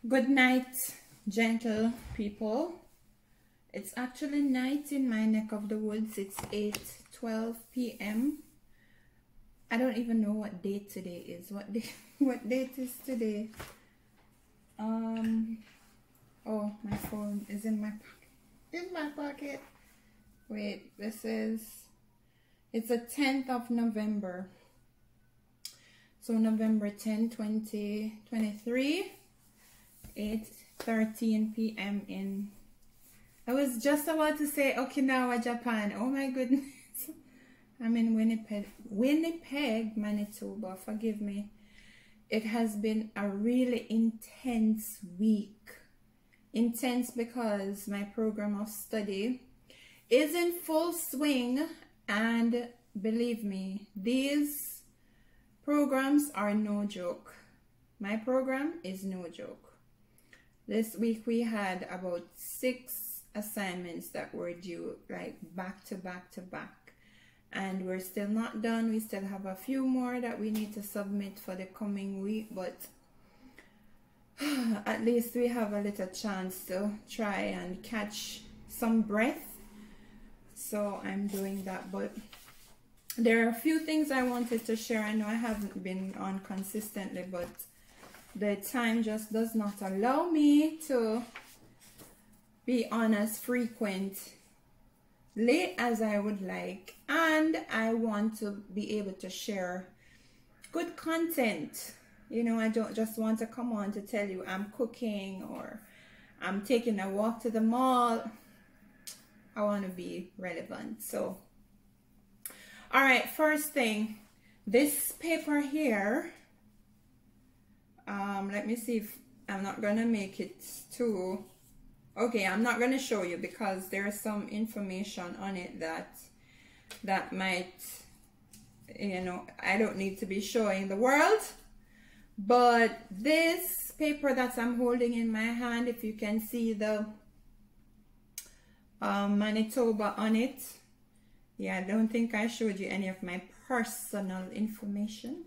Good night, gentle people. It's actually night in my neck of the woods. It's 8:12 p.m. I don't even know what date today is. What date is today? Oh, my phone is in my pocket. Wait, it's the 10th of November. So November 10, 2023, 8:13 p.m. in, I was just about to say Okinawa, Japan. Oh my goodness. I'm in Winnipeg, Manitoba. Forgive me. It has been a really intense week. Intense because my program of study is in full swing, and believe me, these programs are no joke. My program is no joke. This week we had about 6 assignments that were due, like back to back to back, and we're still not done. We still have a few more that we need to submit for the coming week, but at least we have a little chance to try and catch some breath. So I'm doing that, but there are a few things I wanted to share. I know I haven't been on consistently, but the time just does not allow me to be on as frequently as I would like, and I want to be able to share good content. You know, I don't just want to come on to tell you I'm cooking or I'm taking a walk to the mall. I want to be relevant. So all right, first thing, this paper here, let me see if I'm not gonna make it too, okay, I'm not gonna show you because there's some information on it that might, you know, I don't need to be showing the world. But this paper that I'm holding in my hand, if you can see the Manitoba on it. Yeah, I don't think I showed you any of my personal information.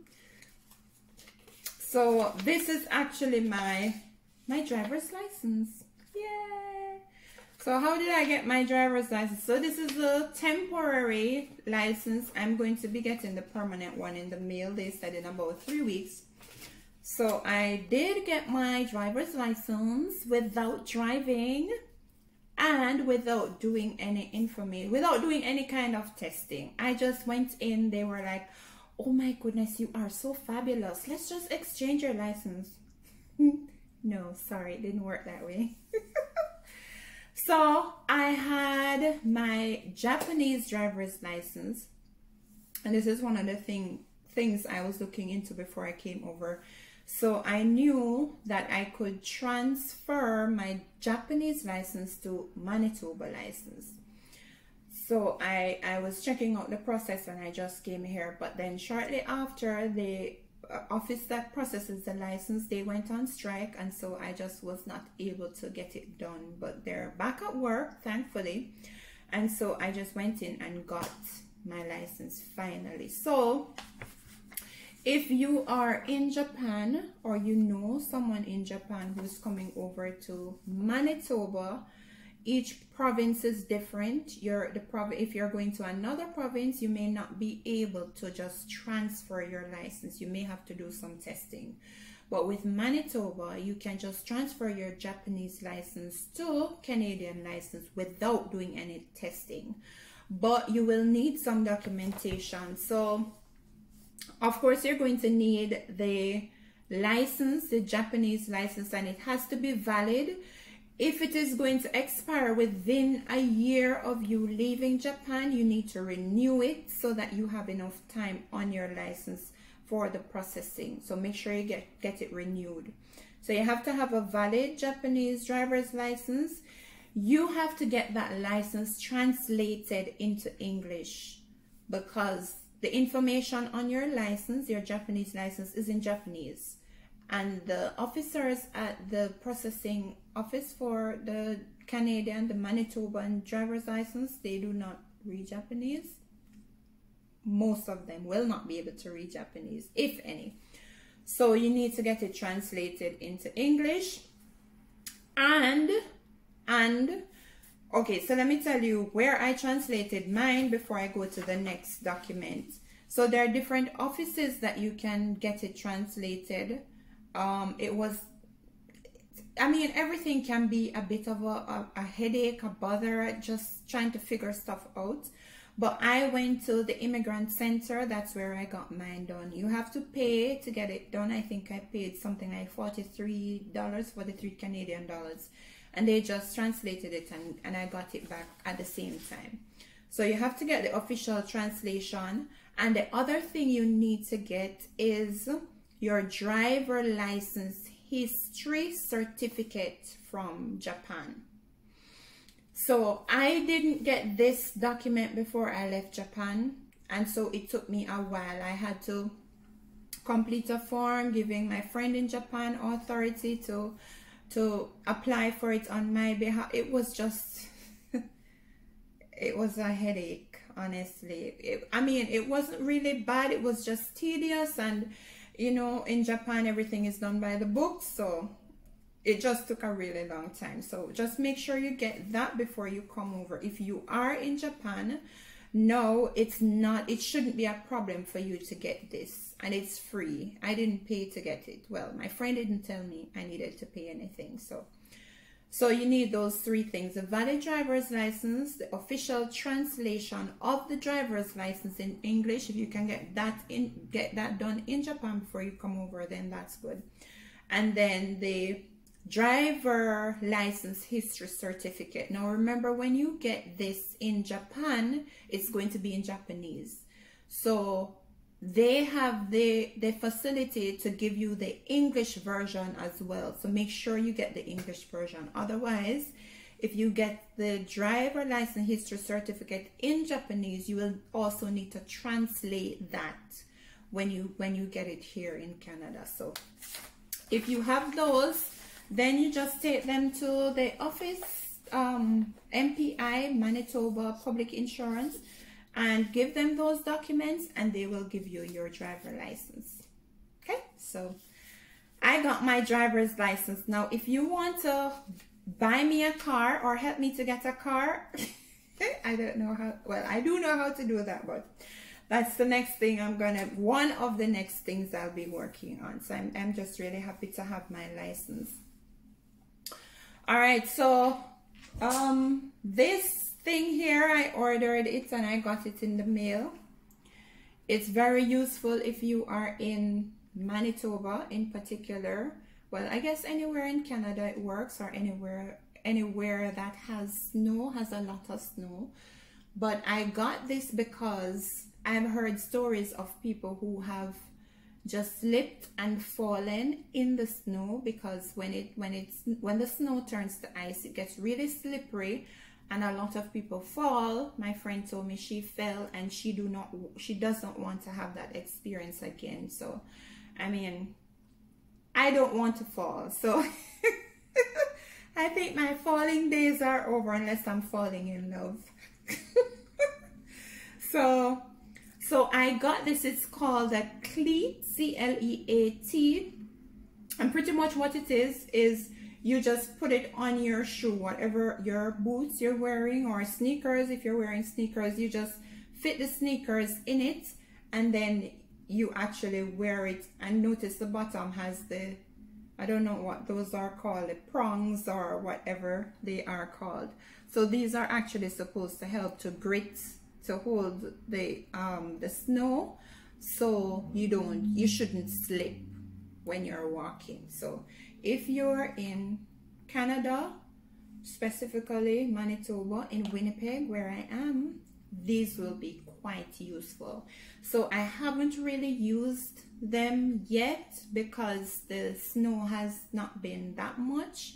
So this is actually my driver's license. Yay! So how did I get my driver's license? So this is a temporary license. I'm going to be getting the permanent one in the mail. They said in about 3 weeks. So I did get my driver's license without driving and without doing any without doing any kind of testing. I just went in. They were like, oh my goodness, you are so fabulous, let's just exchange your license. No, sorry, it didn't work that way. So I had my Japanese driver's license, and this is one of the things I was looking into before I came over. So I knew that I could transfer my Japanese license to Manitoba license. So I was checking out the process when I just came here, but then shortly after, the office that processes the license, they went on strike, and so I just was not able to get it done. But they're back at work, thankfully, and so I just went in and got my license finally. So if you are in Japan or you know someone in Japan who's coming over to Manitoba, each province is different. If you're going to another province, you may not be able to just transfer your license. You may have to do some testing. But with Manitoba, you can just transfer your Japanese license to Canadian license without doing any testing. But you will need some documentation. So of course, you're going to need the license, the Japanese license, and it has to be valid. If it is going to expire within a year of you leaving Japan, you need to renew it so that you have enough time on your license for the processing. So make sure you get it renewed. So you have to have a valid Japanese driver's license. You have to get that license translated into English, because the information on your license, your Japanese license, is in Japanese. And the officers at the processing office for the Canadian, the Manitoban driver's license, they do not read Japanese. Most of them will not be able to read Japanese, if any. So you need to get it translated into English. And okay, so let me tell you where I translated mine before I go to the next document. So there are different offices that you can get it translated. I mean, everything can be a bit of a headache, a bother, just trying to figure stuff out. But I went to the Immigrant Center. That's where I got mine done. You have to pay to get it done. I think I paid something like $43, 43 Canadian dollars. And they just translated it and I got it back at the same time. So you have to get the official translation. And the other thing you need to get is your driver license history certificate from Japan. So I didn't get this document before I left Japan, and so it took me a while. I had to complete a form giving my friend in Japan authority to apply for it on my behalf. It was just it was a headache, honestly. I mean, it wasn't really bad, it was just tedious, and you know, in Japan everything is done by the book, so it just took a really long time. So just make sure you get that before you come over. If you are in Japan, no, it shouldn't be a problem for you to get this, and it's free. I didn't pay to get it. Well, my friend didn't tell me I needed to pay anything. So you need those three things: a valid driver's license, the official translation of the driver's license in English. If you can get that done in Japan before you come over, then that's good. And then the driver license history certificate. Now remember, when you get this in Japan, it's going to be in Japanese. So they have the facility to give you the English version as well. So make sure you get the English version. Otherwise, if you get the driver license history certificate in Japanese, you will also need to translate that when you get it here in Canada. So if you have those, then you just take them to the office, MPI, Manitoba Public Insurance, and give them those documents, and they will give you your driver license. Okay, so I got my driver's license. Now, if you want to buy me a car or help me to get a car, I don't know how, well, I do know how to do that, but that's the next thing one of the next things I'll be working on. So I'm just really happy to have my license. All right, so this thing here, I ordered it and I got it in the mail. It's very useful if you are in Manitoba in particular. Well, I guess anywhere in Canada it works, or anywhere that has snow, has a lot of snow. But I got this because I've heard stories of people who have just slipped and fallen in the snow, because when the snow turns to ice, it gets really slippery and a lot of people fall. My friend told me she fell, and she doesn't want to have that experience again. So I mean, I don't want to fall, so I think my falling days are over, unless I'm falling in love. So I got this. It's called a cleat, C-L-E-A-T, and pretty much what it is you just put it on your shoe, whatever your boots you're wearing, or sneakers. If you're wearing sneakers, you just fit the sneakers in it, and then you actually wear it. And notice the bottom has the, I don't know what those are called, the prongs or whatever they are called. So these are actually supposed to help to grip, to hold the snow, so you shouldn't slip when you're walking. So if you're in Canada, specifically Manitoba, in Winnipeg where I am, these will be quite useful. So I haven't really used them yet because the snow has not been that much.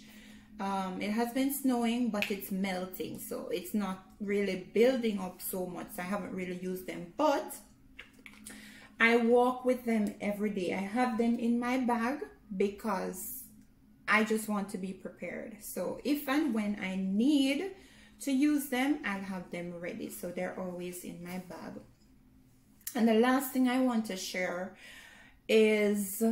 It has been snowing, but it's melting, so it's not really building up so much. So I haven't really used them, but I walk with them every day. I have them in my bag because I just want to be prepared. So if and when I need to use them, I'll have them ready. So they're always in my bag. And the last thing I want to share is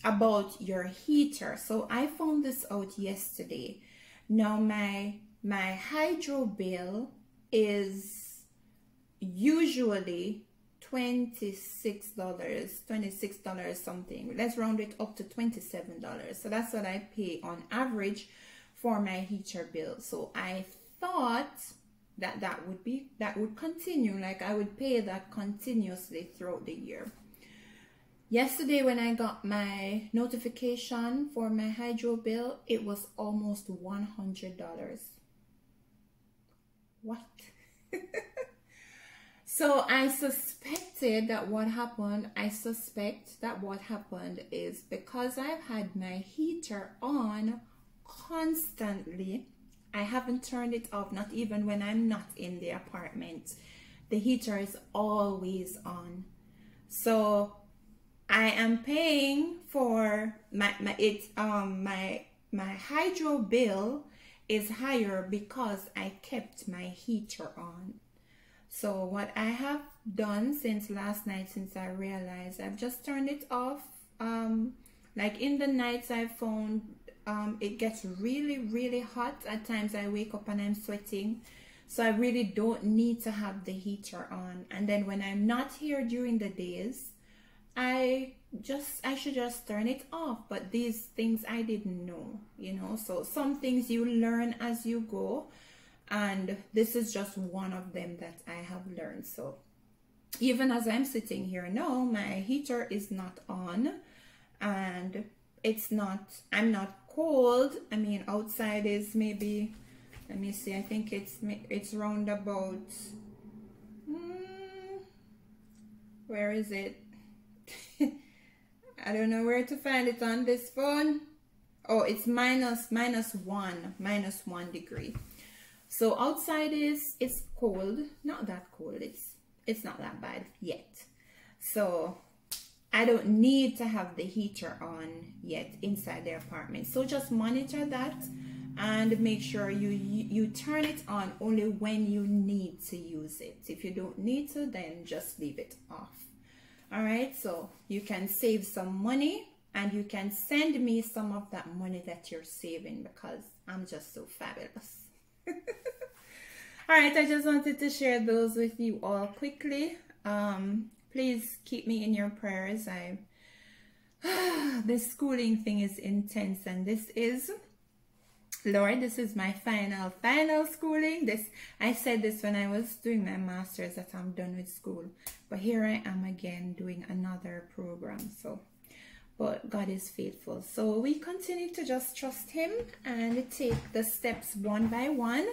about your heater. So I found this out yesterday. Now my hydro bill is usually $26 something. Let's round it up to $27. So that's what I pay on average for my heater bill. So I thought that would continue, like I would pay that continuously throughout the year. Yesterday when I got my notification for my hydro bill, it was almost $100. What? So I suspected that what happened is because I've had my heater on constantly. I haven't turned it off, not even when I'm not in the apartment. The heater is always on. So I am paying for my hydro bill is higher because I kept my heater on. So what I have done since last night, since I realized, I've just turned it off. Like in the nights I found it gets really hot. At times I wake up and I'm sweating. So I really don't need to have the heater on. And then when I'm not here during the days, I should just turn it off. But these things I didn't know, you know. So some things you learn as you go, and this is just one of them that I have learned. So even as I'm sitting here now, my heater is not on, and I'm not cold. I mean, outside is maybe, let me see, I think it's round about where is it? I don't know where to find it on this phone. Oh, it's minus 1 degree. So outside it's cold, not that cold. It's not that bad yet. So I don't need to have the heater on yet inside the apartment. So just monitor that and make sure you turn it on only when you need to use it. If you don't need to, then just leave it off. All right, so you can save some money, and you can send me some of that money that you're saving, because I'm just so fabulous. All right, I just wanted to share those with you all quickly. Please keep me in your prayers. This schooling thing is intense, and this is, Lord, this is my final schooling. I said this when I was doing my master's, that I'm done with school, but here I am again doing another program. So, but God is faithful. So we continue to just trust Him and take the steps one by one.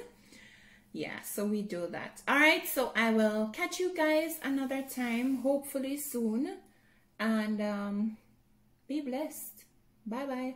Yeah, so we do that. All right, so I will catch you guys another time, hopefully soon, and be blessed. Bye bye.